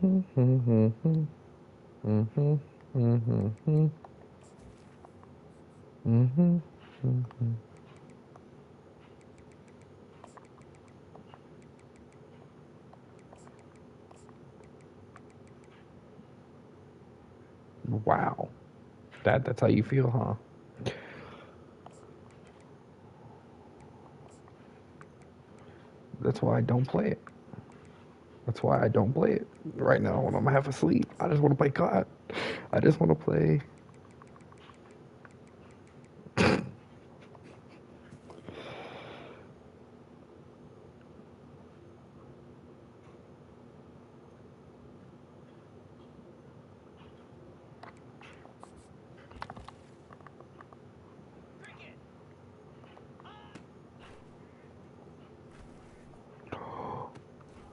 Wow. That's how you feel, huh? That's why I don't play it. That's why I don't play it right now when I'm half asleep. I just want to play COD. I just want to play.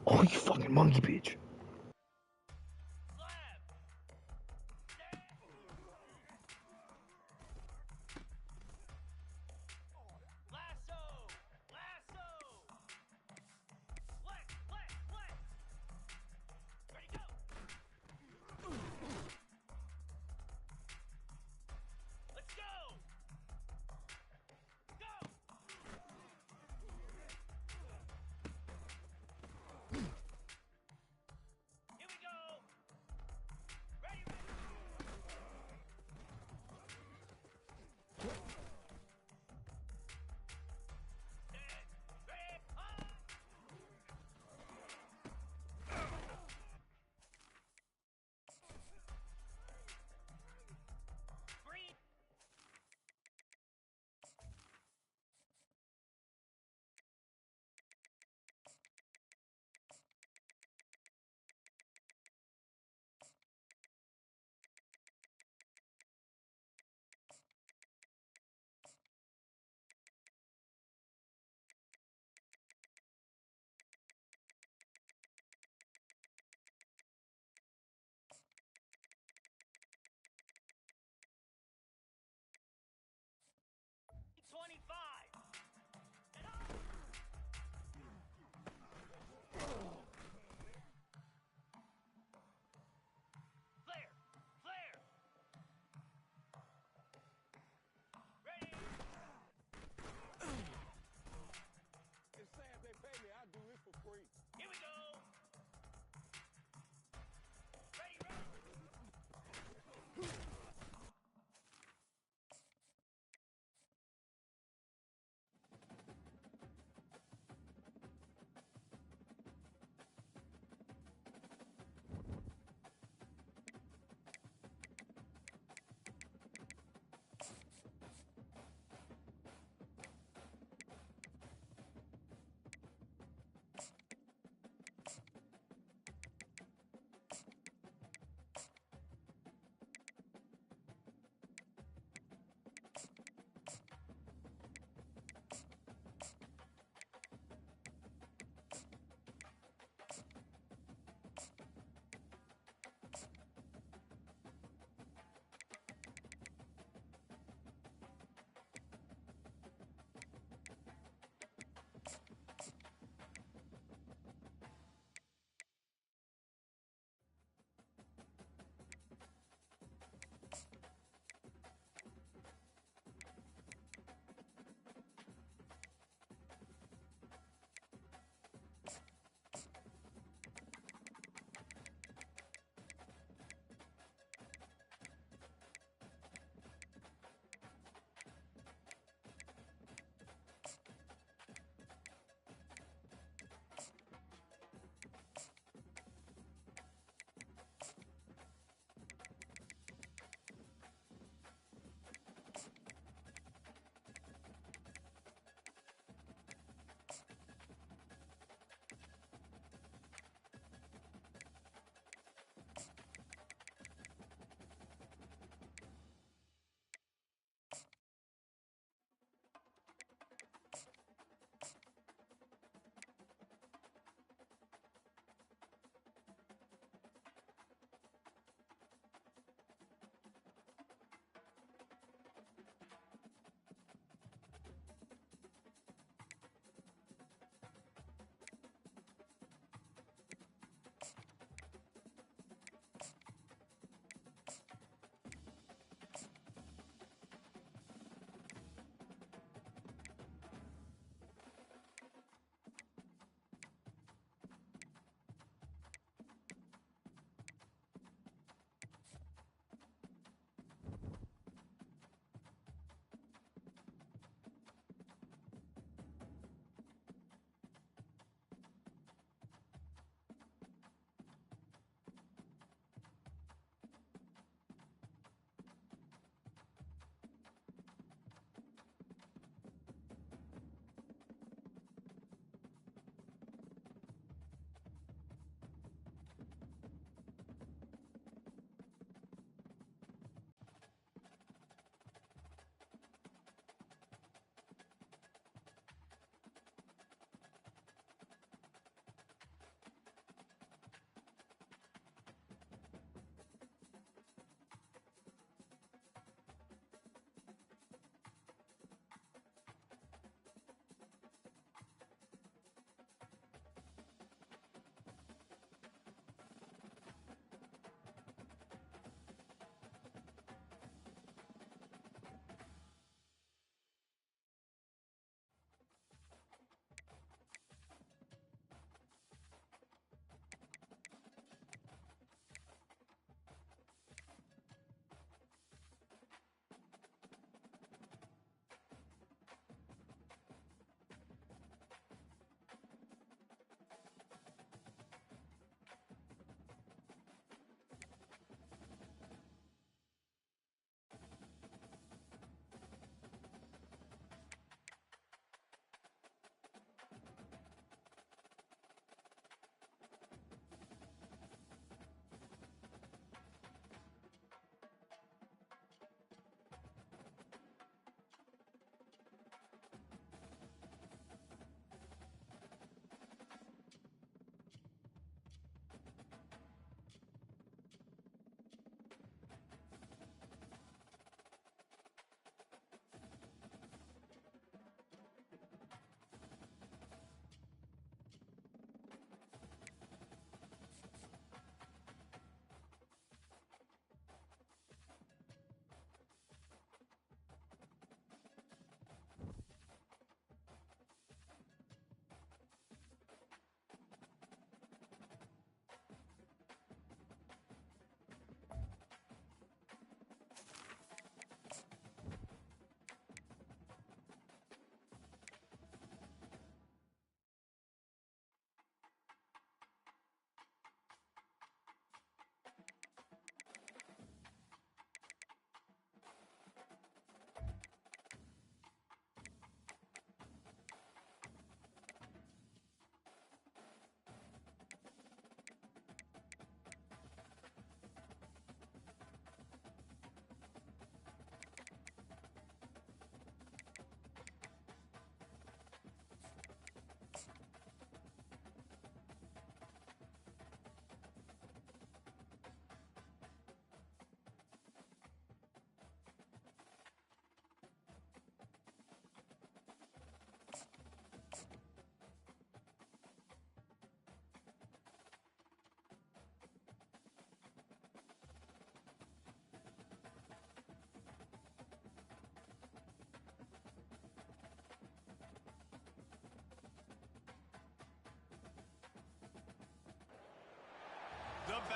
Oh, you fucking monkey bitch.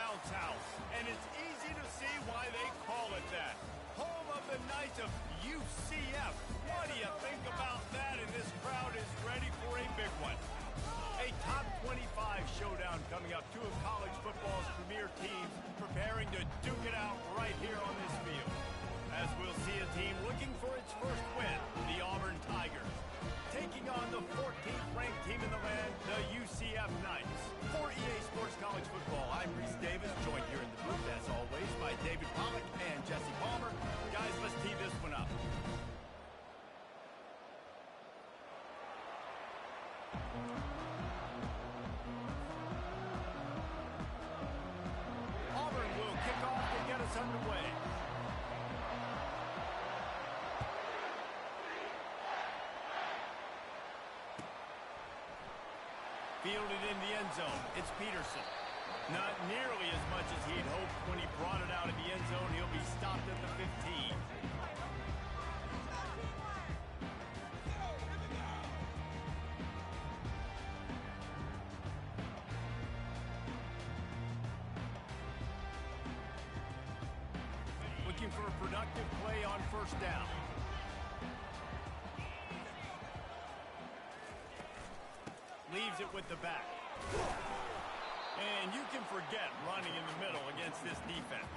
bounce house, and it's easy to see why they call it that. Home of the Knights of UCF. What do you think about that? And this crowd is ready for a big one. A top 25 showdown coming up. Two of college football's premier teams preparing to duke it out right here on this field. As we'll see a team looking for its first win, the Auburn Tigers, taking on the 14th ranked team in the land, the UCF Knights. For EA Sports College Football, I'm Reese Davis, joined here in the booth, as always, by David Pollack and Jesse Palmer. Guys, let's tee this one up. Auburn will kick off to get us underway. Fielded in the end zone, it's Peterson. Not nearly as much as he'd hoped when he brought it out of the end zone. He'll be stopped at the 15. Looking for a productive play on first down. Leaves it with the back. And you can forget running in the middle against this defense.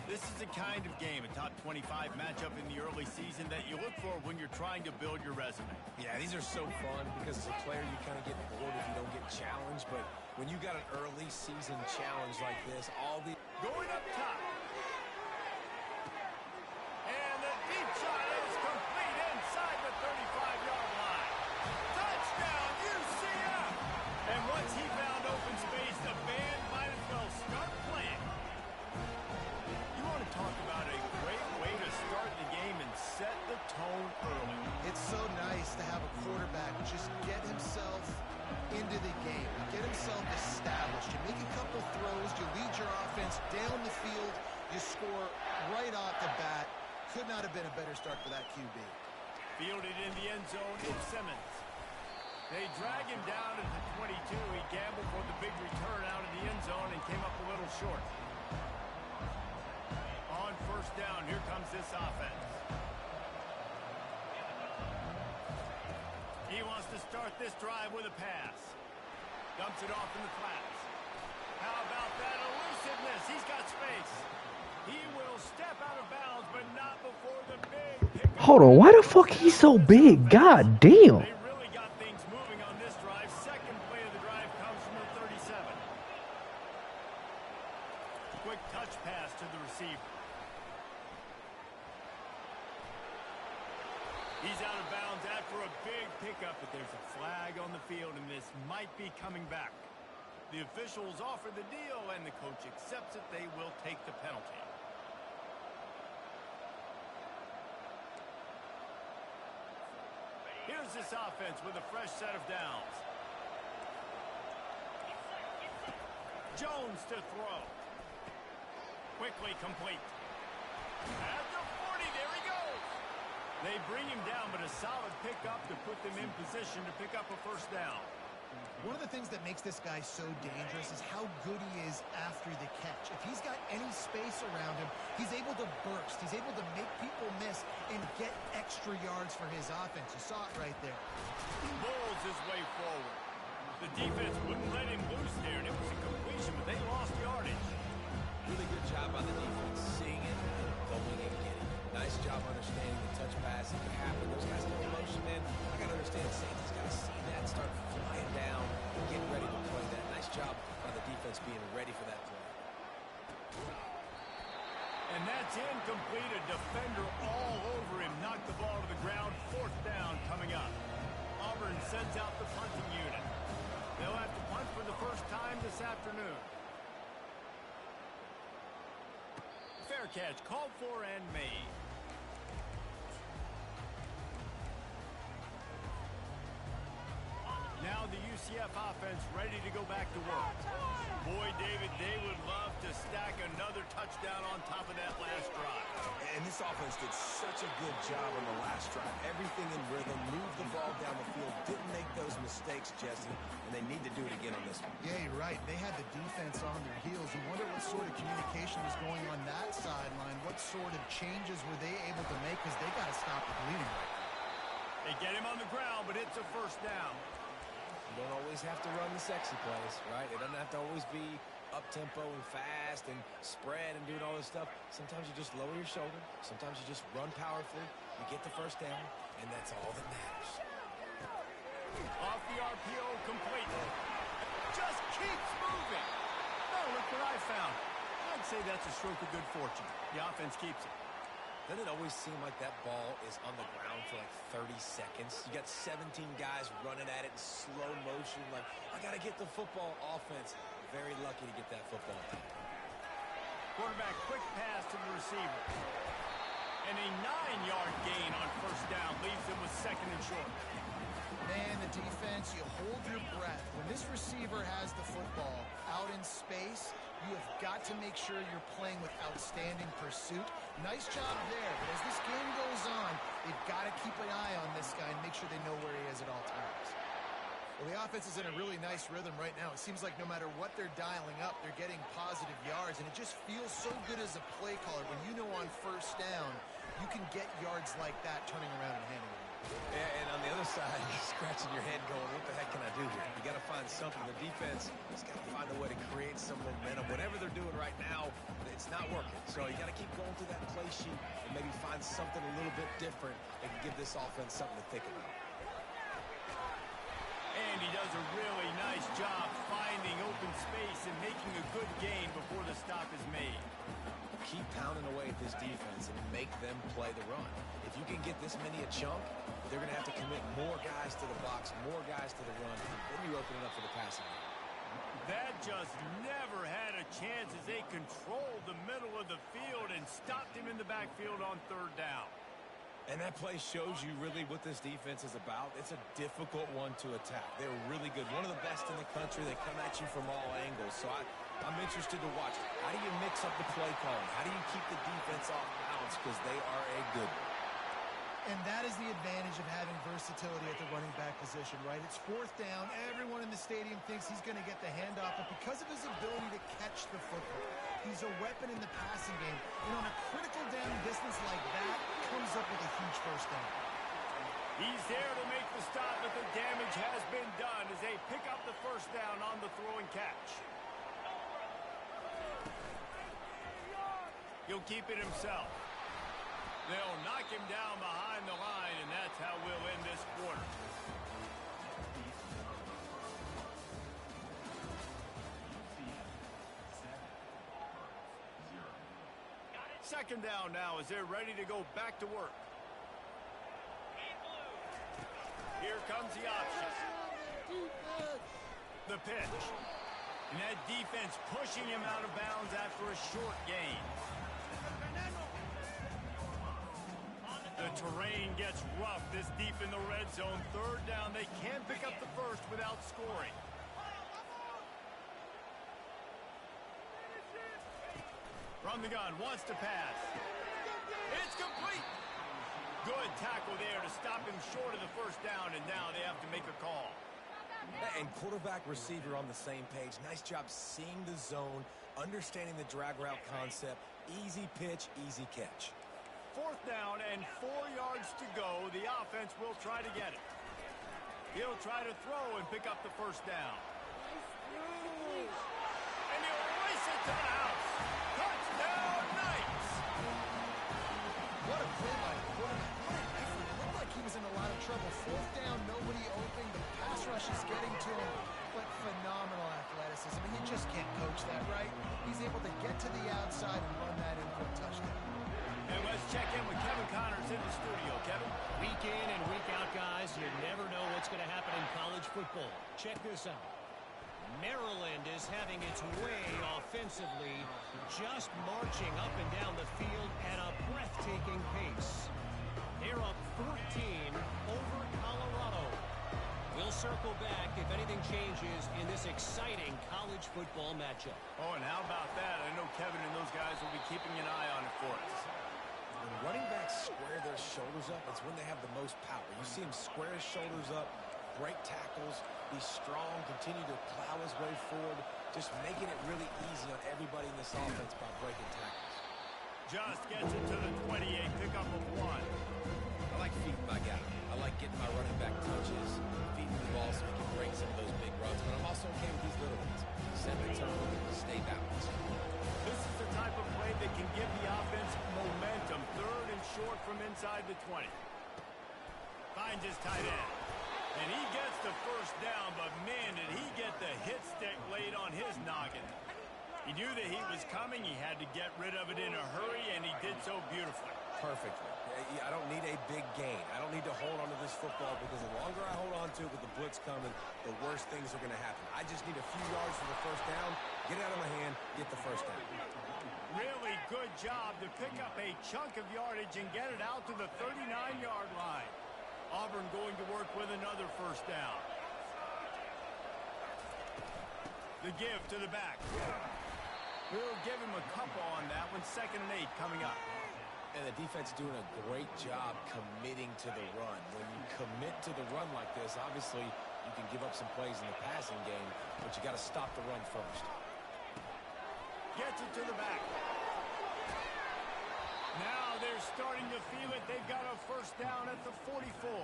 This is the kind of game, a top 25 matchup in the early season, that you look for when you're trying to build your resume. Yeah, these are so fun because as a player you kind of get bored if you don't get challenged, but when you got an early season challenge like this, all the... Going up top. And the deep shot is complete inside the 35-yard line. Touchdown, UCF! And once he found open space, the band might as well start playing. You want to talk about a great way to start the game and set the tone early. It's so nice to have a quarterback just get himself into the game, get himself established. You make a couple throws, you lead your offense down the field, you score right off the bat. Could not have been a better start for that QB. Fielded in the end zone, it's Simmons. They drag him down at the 22. He gambled for the big return out of the end zone and came up a little short. On first down, here comes this offense. He wants to start this drive with a pass. Dumps it off in the flats. How about that elusiveness? He's got space. He will step out of bounds, but not before the big pickup. Hold on, why the fuck he's so big? God damn. They really got things moving on this drive. Second play of the drive comes from the 37. Quick touch pass to the receiver. He's out of bounds after a big pickup, but there's a flag on the field, and this might be coming back. The officials offer the deal, and the coach accepts it. They will take the penalty. Here's this offense with a fresh set of downs. Jones to throw. Quickly complete. At the 40, there he goes. They bring him down, but a solid pickup to put them in position to pick up a first down. One of the things that makes this guy so dangerous is how good he is after the catch. If he's got any space around him, he's able to burst. He's able to make people miss and get extra yards for his offense. You saw it right there. Rolls his way forward. The defense wouldn't let him loose there, and it was a completion, but they lost yardage. Really good job by the defense, seeing it, going and getting it. Nice job understanding the touch pass. It can happen. Those guys get motion in. I got to understand safety's got to see that, start flying down, get ready to play that. Nice job by the defense being ready for that play. And that's incomplete. A defender all over him. Knocked the ball to the ground. Fourth down coming up. Auburn sends out the punting unit. They'll have to punt for the first time this afternoon. Fair catch called for and made. Now the UCF offense ready to go back to work. Boy, David, they would love to stack another touchdown on top of that last drive. And this This offense did such a good job on the last drive. Everything in rhythm, moved the ball down the field, didn't make those mistakes, Jesse, and they need to do it again on this one. Yeah, you're right. They had the defense on their heels. You wonder what sort of communication was going on that sideline. What sort of changes were they able to make, because they got to stop the bleeding right now. They get him on the ground, but it's a first down. You don't always have to run the sexy plays, right? It doesn't have to always be up-tempo and fast and spread and doing all this stuff. Sometimes you just lower your shoulder. Sometimes you just run powerfully. You get the first down, and that's all that matters. Off the RPO completely. Just keeps moving. Oh, look what I found. I'd say that's a stroke of good fortune. The offense keeps it. Doesn't it always seem like that ball is on the ground for like 30 seconds? You got 17 guys running at it in slow motion. Like, I got to get the football. Offense very lucky to get that football. Quarterback quick pass to the receiver. And a 9-yard gain on first down leaves him with second and short. Man, the defense, you hold your breath. When this receiver has the football out in space, you have got to make sure you're playing with outstanding pursuit. Nice job there, but as this game goes on, they've got to keep an eye on this guy and make sure they know where he is at all times. Well, the offense is in a really nice rhythm right now. It seems like no matter what they're dialing up, they're getting positive yards, and it just feels so good as a play caller when you know on first down you can get yards like that turning around and handing it. Yeah, and on the other side, you're scratching your head going, what the heck can I do here? You got to find something. The defense has got to find a way to create some momentum. Whatever they're doing right now, it's not working. So you got to keep going through that play sheet and maybe find something a little bit different that can give this offense something to think about. And he does a really nice job finding open space and making a good gain before the stop is made. Keep pounding away at this defense and make them play the run. If you can get this many a chunk, they're going to have to commit more guys to the box, more guys to the run, then you open it up for the passing game. That just never had a chance as they controlled the middle of the field and stopped him in the backfield on third down. And that play shows you really what this defense is about. It's a difficult one to attack. They're really good. One of the best in the country. They come at you from all angles. So I'm interested to watch. How do you mix up the play calling? How do you keep the defense off balance? Because they are a good one. And that is the advantage of having versatility at the running back position, right? It's fourth down. Everyone in the stadium thinks he's going to get the handoff, but because of his ability to catch the football, he's a weapon in the passing game. And on a critical down distance like that, comes up with a huge first down. He's there to make the stop, but the damage has been done as they pick up the first down on the throw and catch. He'll keep it himself. They'll knock him down behind the line, and that's how we'll end this quarter. Second down now as they're ready to go back to work. Here comes the option. The pitch. And that defense pushing him out of bounds after a short gain. The terrain gets rough this deep in the red zone. Third down, they can pick up the first without scoring. From the gun, wants to pass. It's complete. Good tackle there to stop him short of the first down, and now they have to make a call. And quarterback receiver on the same page. Nice job seeing the zone, understanding the drag route concept. Easy pitch, easy catch. Fourth down and 4 yards to go. The offense will try to get it. He'll try to throw and pick up the first down. And he'll race it to the house. Touchdown, Knights! What a play by the quarterback. What an effort. It looked like he was in a lot of trouble. Fourth down, nobody open. The pass rush is getting to him. But phenomenal athleticism. And you just can't coach that, right? He's able to get to the outside and run that in for a touchdown. And let's check in with Kevin Connors in the studio. Kevin? Week in and week out, guys, you never know what's going to happen in college football. Check this out. Maryland is having its way offensively, just marching up and down the field at a breathtaking pace. They're up 14 over Colorado. We'll circle back if anything changes in this exciting college football matchup. Oh, and how about that? I know Kevin and those guys will be keeping an eye on it for us. When his shoulders up, it's when they have the most power. You see him square his shoulders up, break tackles. He's strong, continue to plow his way forward, just making it really easy on everybody in this offense by breaking tackles. Just gets it to the 28, pickup of 1. I like feeding my guy. I like getting my running back touches, feeding the ball so he can break some of those big runs, but I'm also okay with these little ones. Set the tone, stay balanced. This is the type of play that can give the offense momentum. 3rd and short from inside the 20. Finds his tight end. And he gets the first down, but man, did he get the hit stick laid on his noggin. He knew that he was coming. He had to get rid of it in a hurry, and he did so beautifully. Perfectly. I don't need a big gain. I don't need to hold on to this football because the longer I hold on to it with the blitz coming, the worse things are going to happen. I just need a few yards for the first down, get it out of my hand, get the first down. Really good job to pick up a chunk of yardage and get it out to the 39-yard line. Auburn going to work with another first down. The give to the back. We'll give him a couple on that one. 2nd and 8 coming up. And the defense doing a great job committing to the run. When you commit to the run like this, obviously you can give up some plays in the passing game, but you got to stop the run first. Gets it to the back. Now they're starting to feel it. They've got a first down at the 44.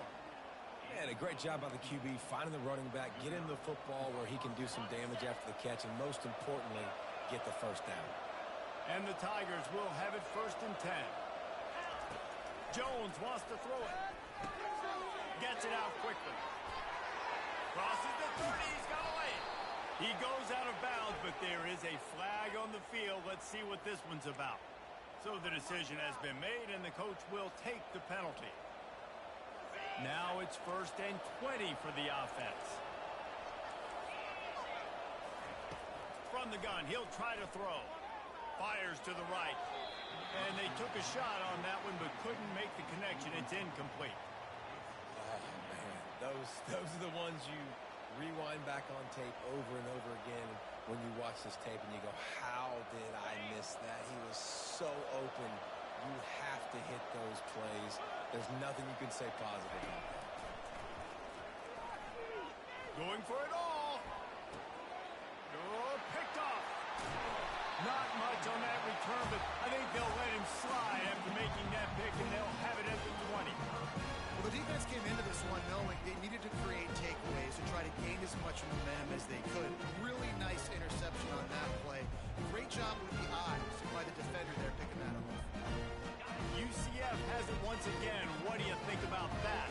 And a great job by the QB finding the running back, get him the football where he can do some damage after the catch, and most importantly, get the first down. And the Tigers will have it 1st and 10. Jones wants to throw it. Gets it out quickly. Crosses the 30. He's got to lay it. He goes out of bounds, but there is a flag on the field. Let's see what this one's about. So the decision has been made, and the coach will take the penalty. Now it's 1st and 20 for the offense. From the gun, he'll try to throw. Fires to the right. And they took a shot on that one, but couldn't make the connection. It's incomplete. Oh, man. Those are the ones you rewind back on tape over and over again when you watch this tape and you go, how did I miss that? He was so open. You have to hit those plays. There's nothing you can say positive about that. Going for it all. Oh, picked off. Not much on that return, but I think they'll let him slide after making that pick, and they'll have it at the 20. Well, the defense came into this one knowing they needed to create takeaways to try to gain as much momentum as they could. Really nice interception on that play. Great job with the eyes by the defender there picking that off. UCF has it once again. What do you think about that?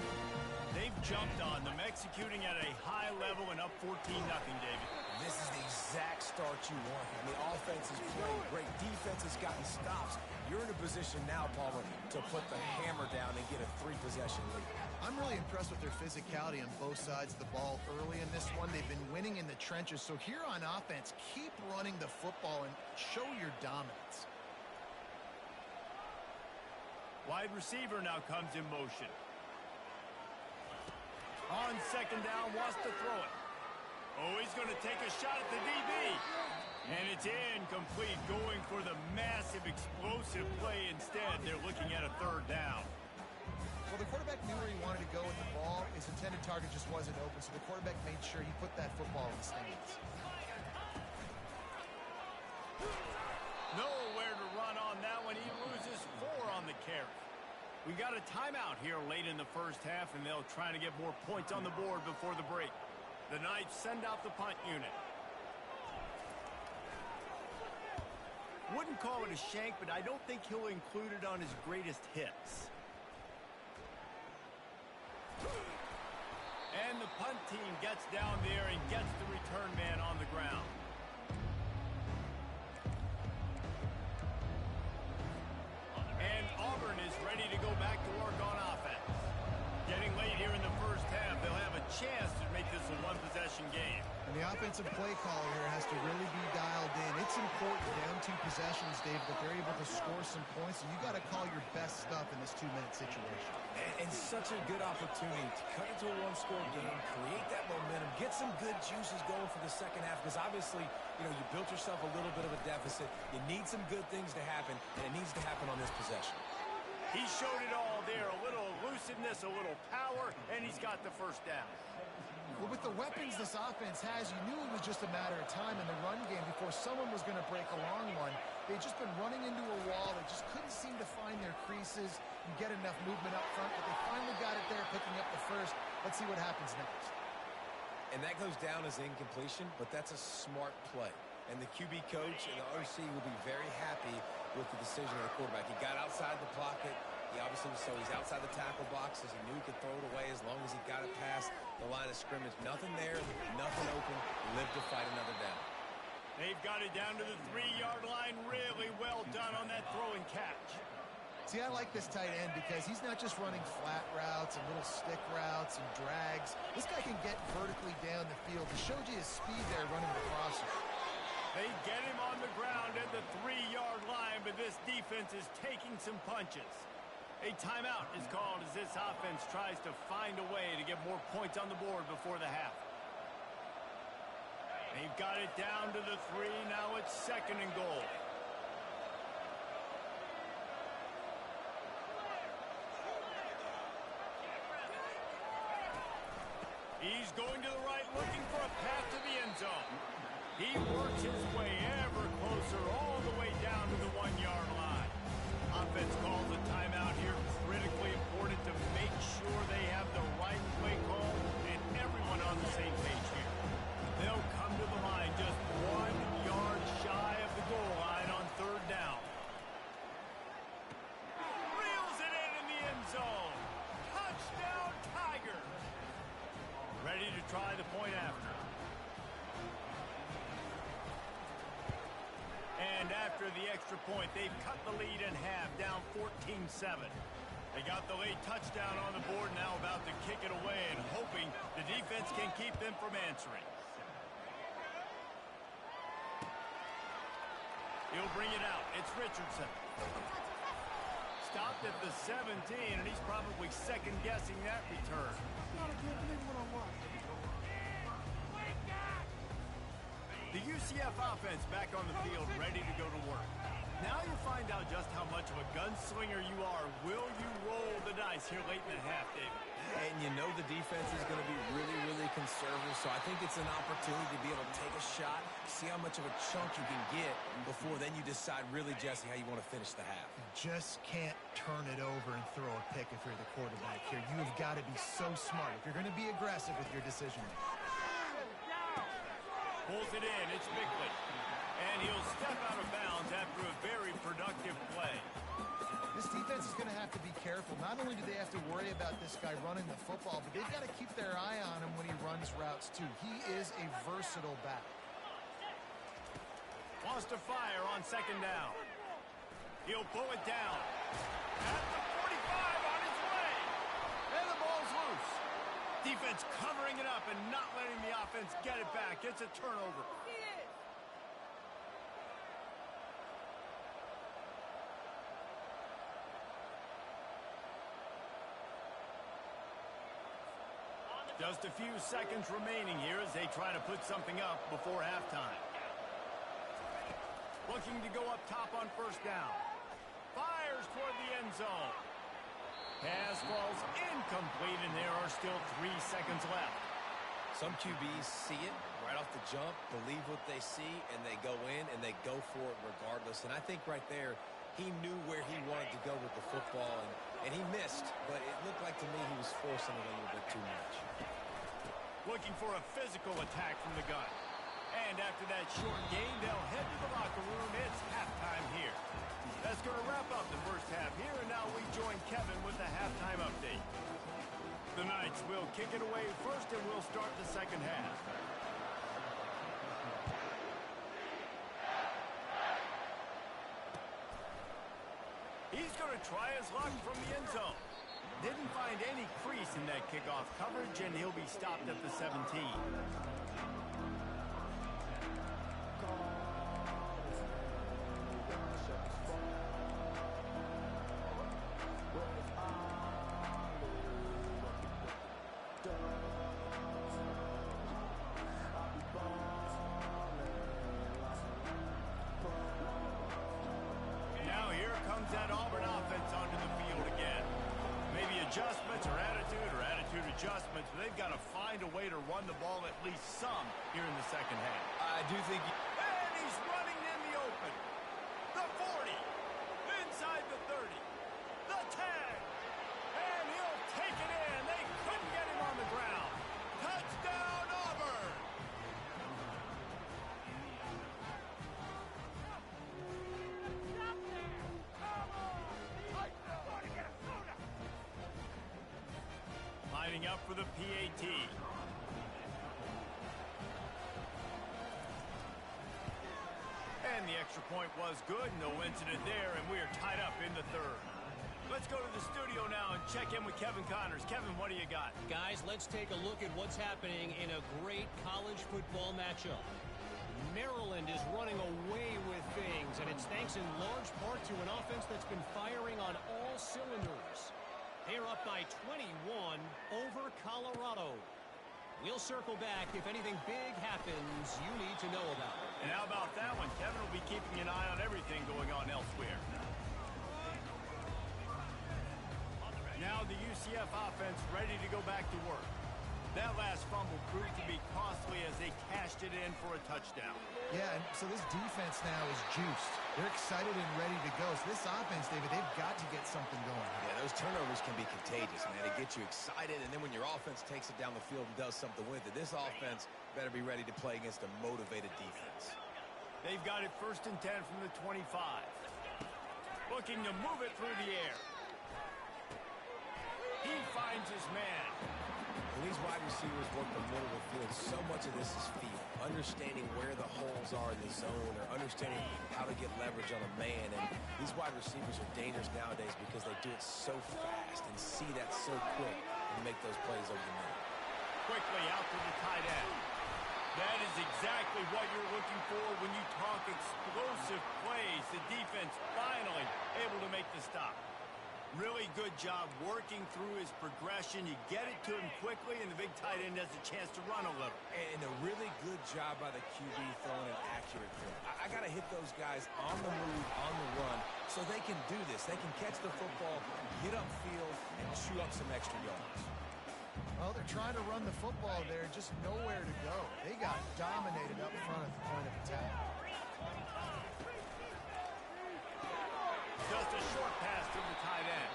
They've jumped on them, executing at a high level and up 14-0, David. This is the exact start you want. I mean, offense is playing great. Defense has gotten stops. You're in a position now, Palmer, to put the hammer down and get a 3-possession lead. I'm really impressed with their physicality on both sides of the ball early in this one. They've been winning in the trenches. So here on offense, keep running the football and show your dominance. Wide receiver now comes in motion. On 2nd down, wants to throw it. Oh, he's going to take a shot at the DB. And it's incomplete, going for the massive explosive play instead. They're looking at a 3rd down. Well, the quarterback knew where he wanted to go with the ball. His intended target just wasn't open, so the quarterback made sure he put that football in the stands. Nowhere to run on that one. He loses 4 on the carry. We got a timeout here late in the first half, and they'll try to get more points on the board before the break. The Knights send out the punt unit. Wouldn't call it a shank, but I don't think he'll include it on his greatest hits. And the punt team gets down there and gets the return man on the ground. And Auburn is ready to go back to work on offense. Getting late here in the first half, they'll have a chance to make this a 1-possession game. And the offensive play call here has to really be dialed in. It's important down 2 possessions, Dave, that they're able to score some points. So you got to call your best stuff in this 2-minute situation. And such a good opportunity to cut into a 1-score game, create that momentum, get some good juices going for the second half, because obviously, you know, you built yourself a little bit of a deficit. You need some good things to happen, and it needs to happen on this possession. He showed it all there, a little elusiveness, a little power, and he's got the first down. Well, with the weapons this offense has, you knew it was just a matter of time in the run game before someone was going to break a long one. They'd just been running into a wall. They just couldn't seem to find their creases and get enough movement up front, but they finally got it there, picking up the first. Let's see what happens next. And that goes down as incompletion, but that's a smart play. And the QB coach and the OC will be very happy with the decision of the quarterback. He got outside the pocket. He obviously, so he's outside the tackle boxes. He knew he could throw it away as long as he got it past the line of scrimmage. Nothing there, nothing open. Lived to fight another down. They've got it down to the 3-yard line. Really well done on that throw and catch. See, I like this tight end because he's not just running flat routes and little stick routes and drags. This guy can get vertically down the field. He showed you his speed there running the crosser. They get him on the ground at the 3-yard line, but this defense is taking some punches. A timeout is called as this offense tries to find a way to get more points on the board before the half. They've got it down to the 3. Now it's 2nd and goal. He's going to the right, looking for a path to the end zone. He works his way ever closer, all the way down to the 1-yard line. Offense calls a timeout here. Critically important to make sure they have the right play call and everyone on the same page here. They'll come to the line just 1 yard shy of the goal line on 3rd down. Reels it in the end zone. Touchdown, Tigers. Ready to try the point after. And after the extra point, they've cut the lead in half, down 14-7. They got the late touchdown on the board, now about to kick it away and hoping the defense can keep them from answering. He'll bring it out. It's Richardson. Stopped at the 17, and he's probably second-guessing that return. The UCF offense back on the field, ready to go to work. Now you find out just how much of a gunslinger you are. Will you roll the dice here late in the half, David? And you know the defense is going to be really, really conservative, so I think it's an opportunity to be able to take a shot, see how much of a chunk you can get before then you decide really, Jesse, how you want to finish the half. You just can't turn it over and throw a pick if you're the quarterback here. You have got to be so smart if you're going to be aggressive with your decision. Pulls it in. It's Bickley. And he'll step out of bounds after a very productive play. This defense is going to have to be careful. Not only do they have to worry about this guy running the football, but they've got to keep their eye on him when he runs routes, too. He is a versatile back. Wants to fire on 2nd down. He'll pull it down. At the 45 on his way. And the ball's loose. Defense covering it up and not letting the offense get it back. It's a turnover. Just a few seconds remaining here as they try to put something up before halftime. Looking to go up top on 1st down. Fires toward the end zone. Pass falls incomplete, and there are still 3 seconds left. Some QBs see it right off the jump, believe what they see, and they go in and they go for it regardless. And I think right there, he knew where he wanted to go with the football, and he missed, but it looked like to me he was forcing it a little bit too much. Looking for a physical attack from the gun. And after that short gain, they'll head to the locker room. It's halftime here. That's going to wrap up the first half here, and now we join Kevin with the halftime update. The Knights will kick it away first, and we'll start the second half. He's going to try his luck from the end zone. Didn't find any crease in that kickoff coverage, and he'll be stopped at the 17. Now here comes that Auburn offense onto the field find a way to run the ball at least some here in the second half. I do think... And he's running in the open. The 40. Inside the 30. The 10. And he'll take it in. They couldn't get him on the ground. Touchdown, Auburn. Lining up for the PAT. And the extra point was good. No incident there, and we are tied up in the third. Let's go to the studio now and check in with Kevin Connors. Kevin, what do you got? Guys, let's take a look at what's happening in a great college football matchup. Maryland is running away with things, and it's thanks in large part to an offense that's been firing on all cylinders. They're up by 21 over Colorado. We'll circle back if anything big happens you need to know about. And how about that one? Kevin will be keeping an eye on everything going on elsewhere. Now the UCF offense ready to go back to work. That last fumble proved to be costly as they cashed it in for a touchdown. Yeah, and so this defense now is juiced. They're excited and ready to go. So this offense, David, they've got to get something going. Yeah, those turnovers can be contagious, man. They get you excited, and then when your offense takes it down the field and does something with it, this offense better be ready to play against a motivated defense. They've got it 1st and 10 from the 25. Looking to move it through the air. He finds his man. When these wide receivers work the middle of the field, so much of this is feel. Understanding where the holes are in the zone or understanding how to get leverage on a man. And these wide receivers are dangerous nowadays because they do it so fast and see that so quick and make those plays over the middle. Quickly out to the tight end. That is exactly what you're looking for when you talk explosive plays. The defense finally able to make the stop. Really good job working through his progression. You get it to him quickly, and the big tight end has a chance to run a little. And a really good job by the QB throwing an accurate throw. I got to hit those guys on the move, on the run, so they can do this. They can catch the football, get upfield, and chew up some extra yards. Well, they're trying to run the football there, just nowhere to go. They got dominated up front at the point of attack. Just a short pass to the tight end.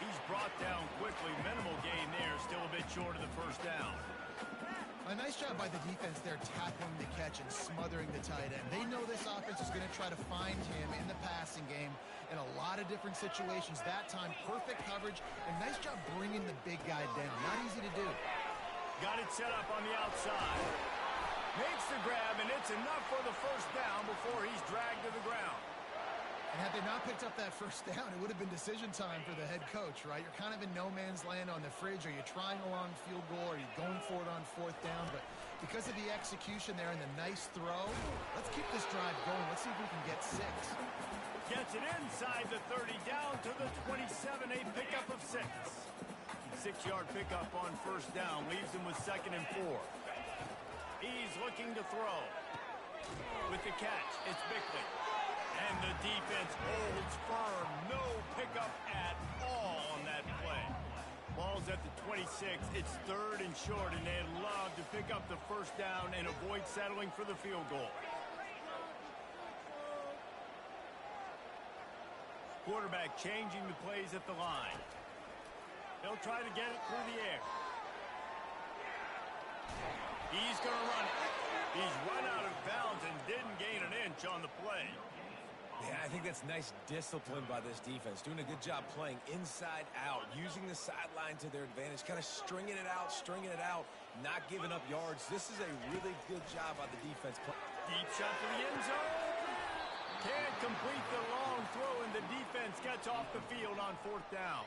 He's brought down quickly. Minimal gain there. Still a bit short of the first down. A nice job by the defense there tackling the catch and smothering the tight end. They know this offense is going to try to find him in the passing game in a lot of different situations. That time, perfect coverage, and nice job bringing the big guy down. Not easy to do. Got it set up on the outside. Makes the grab, and it's enough for the first down before he's dragged to the ground. And had they not picked up that first down, it would have been decision time for the head coach, right? You're kind of in no man's land on the fridge. Are you trying a long field goal? Are you going for it on 4th down? But because of the execution there and the nice throw, let's keep this drive going. Let's see if we can get 6. Gets it inside the 30, down to the 27, a pickup of 6. 6-yard pickup on first down, leaves him with 2nd and 4. He's looking to throw. With the catch, it's Bickley. And the defense holds firm. No pickup at all on that play. Ball's at the 26. It's 3rd and short, and they'd love to pick up the first down and avoid settling for the field goal. Quarterback changing the plays at the line. They'll try to get it through the air. He's going to run it. He's run out of bounds and didn't gain an inch on the play. Yeah, I think that's nice discipline by this defense. Doing a good job playing inside out, using the sideline to their advantage, kind of stringing it out, not giving up yards. This is a really good job by the defense. Deep shot to the end zone. Can't complete the long throw, and the defense gets off the field on 4th down.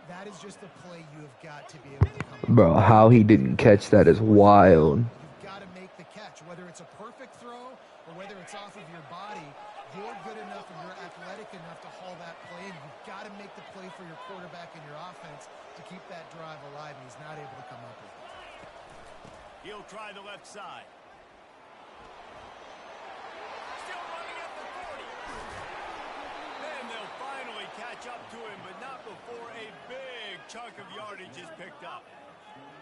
That is just a play you have got to be able to come up with. Bro, how he didn't catch that is wild. You've got to make the catch, whether it's a perfect throw or whether it's off of your body. You're good enough and you're athletic enough to haul that play, and you've got to make the play for your quarterback and your offense to keep that drive alive, and he's not able to come up with it. He'll try the left side. Still running at the 40. Then they'll finally catch up to him, but not before a big chunk of yardage is picked up.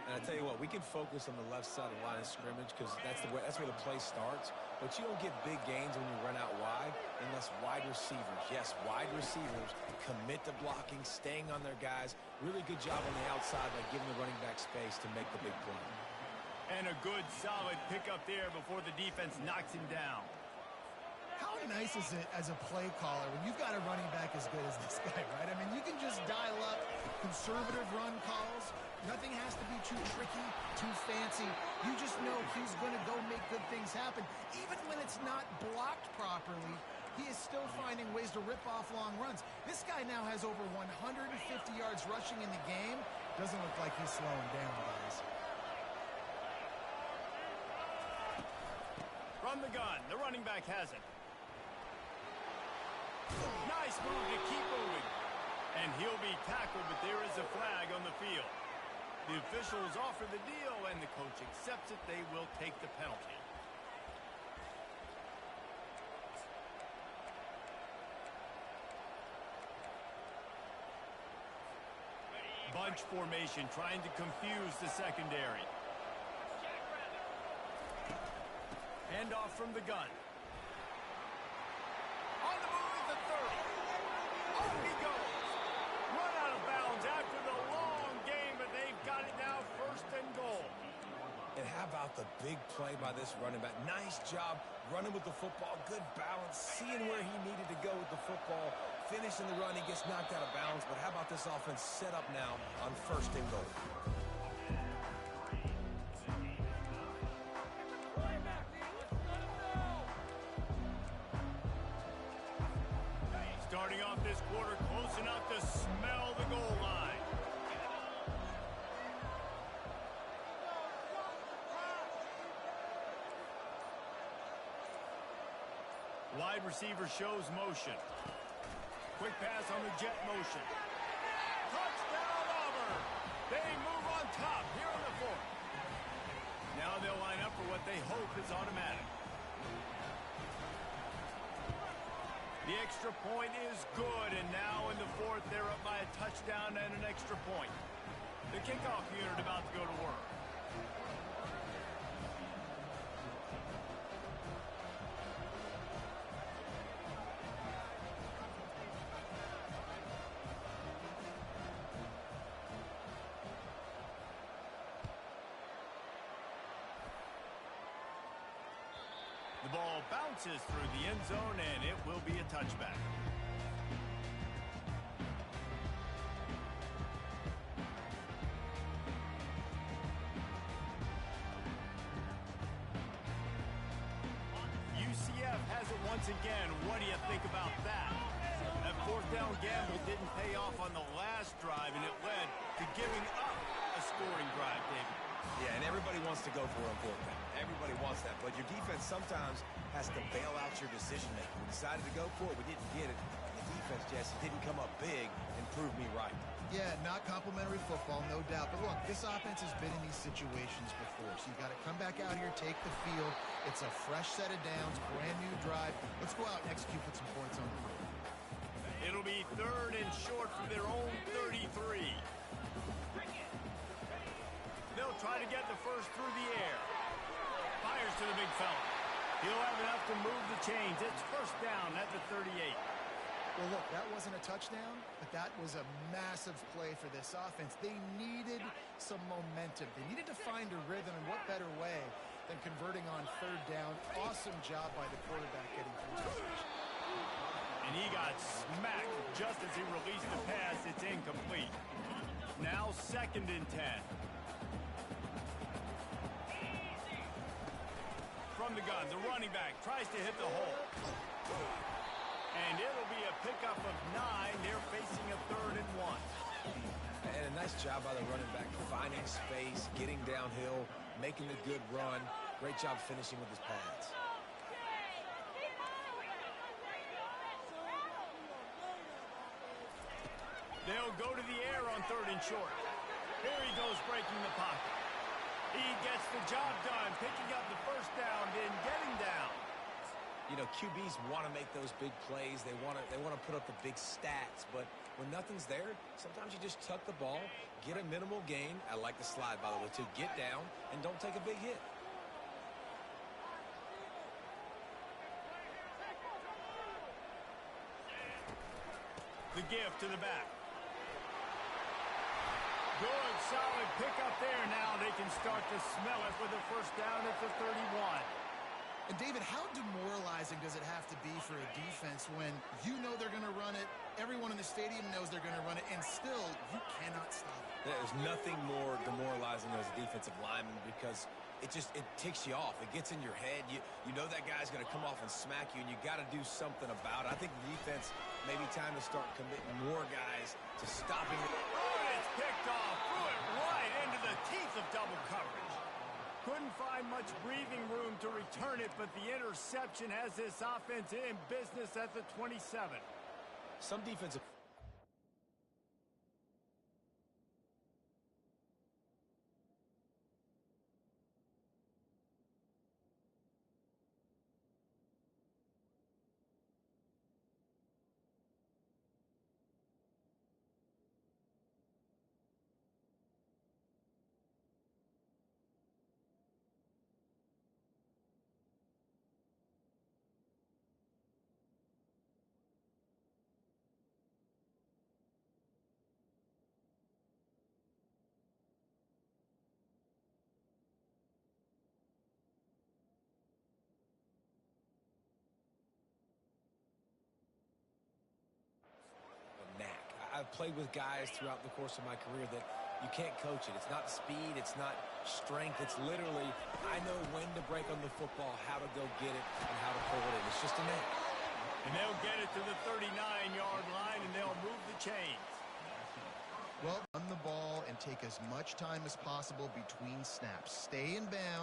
And I tell you what, we can focus on the left side of the line of scrimmage because that's where the play starts. But you don't get big gains when you run out wide unless wide receivers, yes, wide receivers, commit to blocking, staying on their guys. Really good job on the outside by giving the running back space to make the big play. And a good, solid pickup there before the defense knocks him down. How nice is it as a play caller when you've got a running back as good as this guy, right? I mean, you can just dial up conservative run calls. Nothing has to be too tricky, too fancy. You just know he's going to go make good things happen. Even when it's not blocked properly, he is still finding ways to rip off long runs. This guy now has over 150 yards rushing in the game. Doesn't look like he's slowing down, guys. From the gun, the running back has it. Nice move to keep moving. And he'll be tackled, but there is a flag on the field. The officials offer the deal, and the coach accepts it. They will take the penalty. Bunch formation trying to confuse the secondary. Handoff from the gun. On the move at the 30. Off he goes. Run out of bounds after the long game, but they've got it now, first and goal. And how about the big play by this running back? Nice job running with the football, good balance, seeing where he needed to go with the football, finishing the run. He gets knocked out of bounds, but how about this offense set up now on first and goal? Starting off this quarter close enough to smell the goal line. Wide receiver shows motion. Quick pass on the jet motion. Touchdown Auburn! They move on top here in the fourth. Now they'll line up for what they hope is automatic. The extra point is good, and now in the fourth, they're up by a touchdown and an extra point. The kickoff unit about to go to work. The ball bounces through the end zone, and it will be a touchback. UCF has it once again. What do you think about that? That fourth down gamble didn't pay off on the last drive, and it led to giving up a scoring drive, David. Yeah, and everybody wants to go for a fourth down. Everybody wants that, but your defense sometimes has to bail out your decision-making. We decided to go for it. We didn't get it. The defense, Jesse, didn't come up big and prove me right. Yeah, not complimentary football, no doubt. But look, this offense has been in these situations before, so you got to come back out here, take the field. It's a fresh set of downs, brand new drive. Let's go out and execute, put some points on the board. It'll be third and short from their own 33. They'll try to get the first through the air. Fires to the big fella. He'll have enough to move the chains. It's first down at the 38. Well, look, that wasn't a touchdown, but that was a massive play for this offense. They needed some momentum. They needed to find a rhythm, and what better way than converting on third down. Awesome job by the quarterback getting through the position. And he got smacked just as he released the pass. It's incomplete. Now second and 10. From the gun, the running back tries to hit the hole. And it'll be a pickup of 9. They're facing a 3rd and 1. And a nice job by the running back, finding space, getting downhill, making a good run. Great job finishing with his pads. They'll go to the air on 3rd and short. Here he goes breaking the pocket. He gets the job done, picking up the first down, then getting down. You know, QBs want to make those big plays. They want to put up the big stats. But When nothing's there, sometimes you just tuck the ball, get a minimal gain. I like the slide, by the way, to get down and don't take a big hit. The give to the back. Good, solid pickup there. Now they can start to smell it with a first down at the 31. And David, how demoralizing does it have to be for a defense when you know they're going to run it, everyone in the stadium knows they're going to run it, and still you cannot stop it? There's nothing more demoralizing as a defensive lineman because it ticks you off. It gets in your head. You know that guy's going to come off and smack you, and you got to do something about it. I think the defense may be time to start committing more guys to stopping it. Oh, and it's picked off. Threw it right into the teeth of double coverage. Couldn't find much breathing room to return it, but the interception has this offense in business at the 27. Some defensive... knack. I've played with guys throughout the course of my career that you can't coach it. It's not speed. It's not strength. It's literally, I know when to break on the football, how to go get it, and how to pull it in. It's just a knack. And they'll get it to the 39-yard line, and they'll move the chains. Well, run the ball and take as much time as possible between snaps. Stay in bounds.